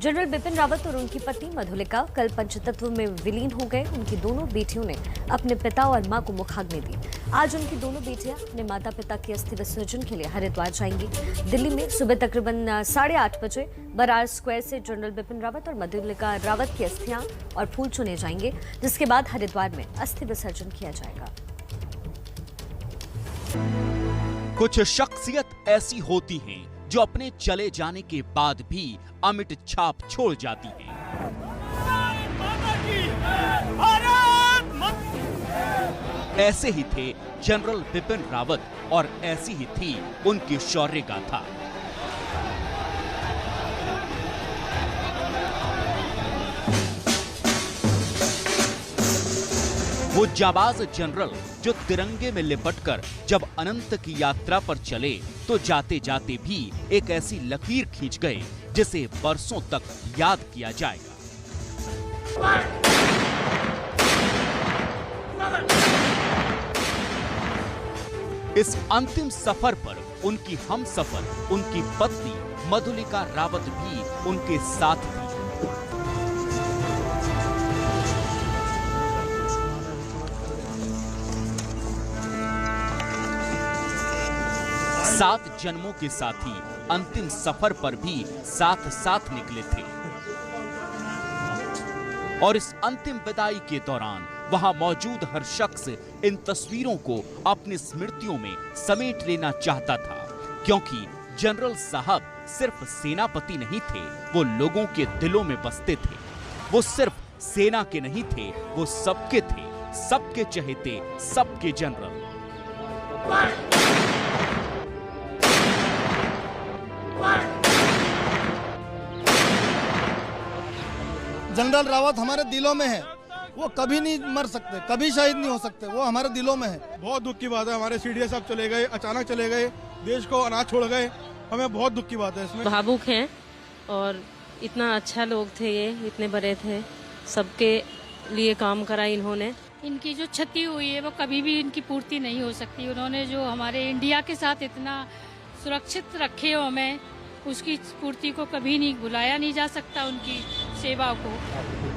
General Bipin Rawat और उनकी पत्नी मधुलिका कल पंचतत्व में विलीन हो गए। उनकी दोनों बेटियों ने अपने पिता और मां को मुखाग्नि दी। आज उनकी दोनों बेटियां अपने माता पिता के अस्थि विसर्जन के लिए हरिद्वार जाएंगी। दिल्ली में सुबह तकरीबन 8:30 बजे बरार स्क्वायर से जनरल बिपिन रावत और मधुलिका रावत की अस्थियां और फूल चुने जाएंगे, जिसके बाद हरिद्वार में अस्थि विसर्जन किया जाएगा। कुछ शख्सियत ऐसी होती हैं जो अपने चले जाने के बाद भी अमिट छाप छोड़ जाती हैं। ऐसे ही थे जनरल बिपिन रावत और ऐसी ही थी उनकी शौर्य गाथा। वो जाबाज जनरल जो तिरंगे में लिपटकर जब अनंत की यात्रा पर चले तो जाते जाते भी एक ऐसी लकीर खींच गए जिसे बरसों तक याद किया जाएगा। इस अंतिम सफर पर उनकी हमसफर उनकी पत्नी मधुलिका रावत भी उनके साथ थी। सात जन्मों के साथी अंतिम सफर पर भी साथ साथ निकले थे और इस अंतिम विदाई के दौरान वहां मौजूद हर शख्स इन तस्वीरों को अपनी स्मृतियों में समेट लेना चाहता था, क्योंकि जनरल साहब सिर्फ सेनापति नहीं थे, वो लोगों के दिलों में बसते थे। वो सिर्फ सेना के नहीं थे, वो सबके थे, सबके चहेते, सबके जनरल। जनरल रावत हमारे दिलों में है, वो कभी नहीं मर सकते, कभी शहीद नहीं हो सकते, वो हमारे दिलों में है। बहुत दुख की बात है, हमारे सीडीएस साहब चले गए, अचानक चले गए, देश को अनाथ छोड़ गए, हमें बहुत दुख की बात है इसमें। भावुक हैं और इतना अच्छा लोग थे, ये इतने बड़े थे, सबके लिए काम करा इन्होंने। इनकी जो क्षति हुई है वो कभी भी इनकी पूर्ति नहीं हो सकती। उन्होंने जो हमारे इंडिया के साथ इतना सुरक्षित रखे हो हमें, उसकी पूर्ति को कभी नहीं भुलाया नहीं जा सकता, उनकी सेवा को।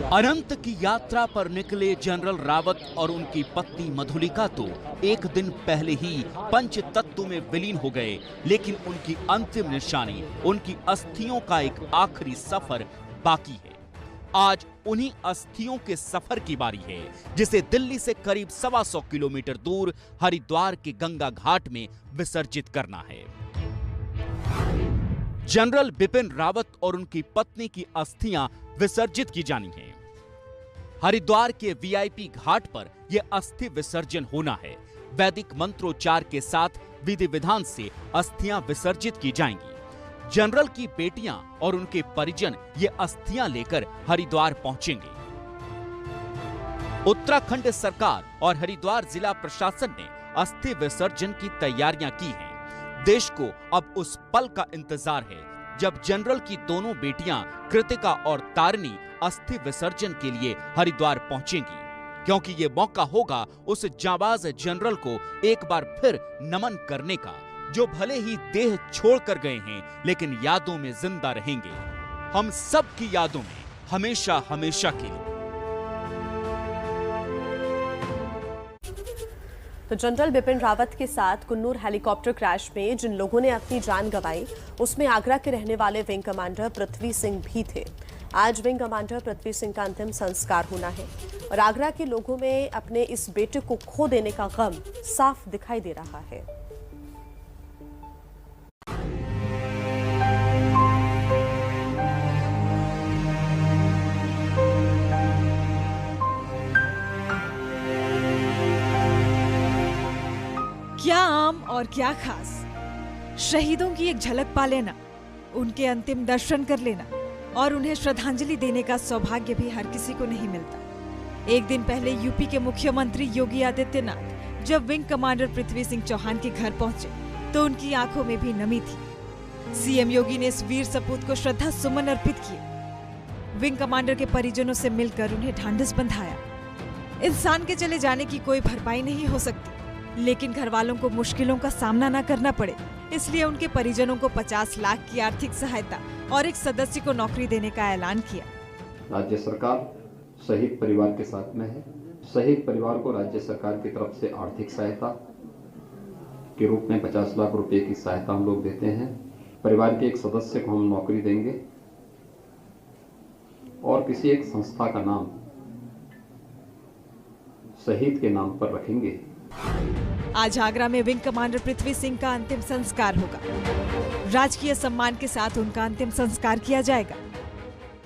अनंत की यात्रा पर निकले जनरल रावत और उनकी पत्नी मधुलिका तो एक दिन पहले ही पंच तत्व में विलीन हो गए, लेकिन उनकी अंतिम निशानी, उनकी अस्थियों का एक आखिरी सफर बाकी है। आज उन्हीं अस्थियों के सफर की बारी है, जिसे दिल्ली से करीब 125 किलोमीटर दूर हरिद्वार के गंगा घाट में विसर्जित करना है। जनरल बिपिन रावत और उनकी पत्नी की अस्थियां विसर्जित की जानी हैं। हरिद्वार के वीआईपी घाट पर यह अस्थि विसर्जन होना है। वैदिक मंत्रोच्चार के साथ विधि विधान से अस्थियां विसर्जित की जाएंगी। जनरल की बेटियां और उनके परिजन ये अस्थियां लेकर हरिद्वार पहुंचेंगे। उत्तराखंड सरकार और हरिद्वार जिला प्रशासन ने अस्थि विसर्जन की तैयारियां की हैं। देश को अब उस पल का इंतजार है जब जनरल की दोनों बेटियां कृतिका और तारिणी अस्थि विसर्जन के लिए हरिद्वार पहुंचेंगी, क्योंकि ये मौका होगा उस जाबाज जनरल को एक बार फिर नमन करने का, जो भले ही देह छोड़ कर गए हैं लेकिन यादों में जिंदा रहेंगे, हम सब की यादों में हमेशा हमेशा के लिए। तो जनरल बिपिन रावत के साथ कुन्नूर हेलीकॉप्टर क्रैश में जिन लोगों ने अपनी जान गंवाई, उसमें आगरा के रहने वाले विंग कमांडर पृथ्वी सिंह भी थे। आज विंग कमांडर पृथ्वी सिंह का अंतिम संस्कार होना है और आगरा के लोगों में अपने इस बेटे को खो देने का गम साफ दिखाई दे रहा है। क्या आम और क्या खास, शहीदों की एक झलक पा लेना, उनके अंतिम दर्शन कर लेना और उन्हें श्रद्धांजलि देने का सौभाग्य भी हर किसी को नहीं मिलता। एक दिन पहले यूपी के मुख्यमंत्री योगी आदित्यनाथ जब विंग कमांडर पृथ्वी सिंह चौहान के घर पहुंचे तो उनकी आंखों में भी नमी थी। सीएम योगी ने इस वीर सपूत को श्रद्धा सुमन अर्पित किए। विंग कमांडर के परिजनों से मिलकर उन्हें ढांढस बंधाया। इंसान के चले जाने की कोई भरपाई नहीं हो सकती, लेकिन घर वालों को मुश्किलों का सामना न करना पड़े, इसलिए उनके परिजनों को 50 लाख की आर्थिक सहायता और एक सदस्य को नौकरी देने का ऐलान किया। राज्य सरकार शहीद परिवार के साथ में है। शहीद परिवार को राज्य सरकार की तरफ से आर्थिक सहायता के रूप में 50 लाख रुपए की सहायता हम लोग देते हैं। परिवार के एक सदस्य को हम नौकरी देंगे और किसी एक संस्था का नाम शहीद के नाम पर रखेंगे। आज आगरा में विंग कमांडर पृथ्वी सिंह का अंतिम संस्कार होगा। राजकीय सम्मान के साथ उनका अंतिम संस्कार किया जाएगा।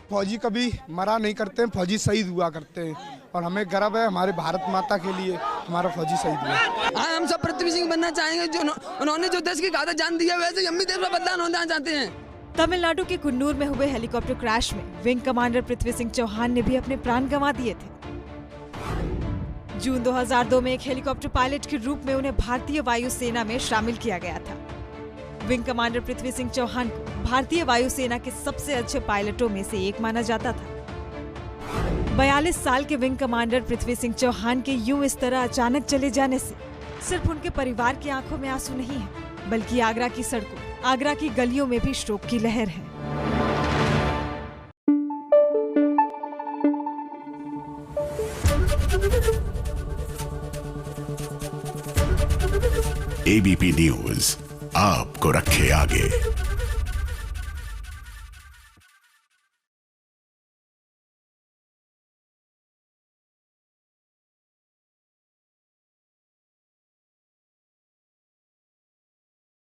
फौजी कभी मरा नहीं करते हैं, फौजी शहीद हुआ करते हैं और हमें गर्व है हमारे भारत माता के लिए हमारा फौजी शहीद हुआ। हम सब पृथ्वी सिंह बनना चाहेंगे, जो उन्होंने जो देश की गाथा जान दी है वैसे हम भी देश में बदलाव होना चाहते हैं। तमिलनाडु के कुन्नूर में हुए हेलीकॉप्टर क्रैश में विंग कमांडर पृथ्वी सिंह चौहान ने भी अपने प्राण गंवा दिए थे। जून 2002 में एक हेलीकॉप्टर पायलट के रूप में उन्हें भारतीय वायुसेना में शामिल किया गया था। विंग कमांडर पृथ्वी सिंह चौहान को भारतीय वायुसेना के सबसे अच्छे पायलटों में से एक माना जाता था। 42 साल के विंग कमांडर पृथ्वी सिंह चौहान के यूं इस तरह अचानक चले जाने से सिर्फ उनके परिवार की आंखों में आंसू नहीं है, बल्कि आगरा की सड़कों, आगरा की गलियों में भी शोक की लहर है। एबीपी न्यूज आपको रखे आगे।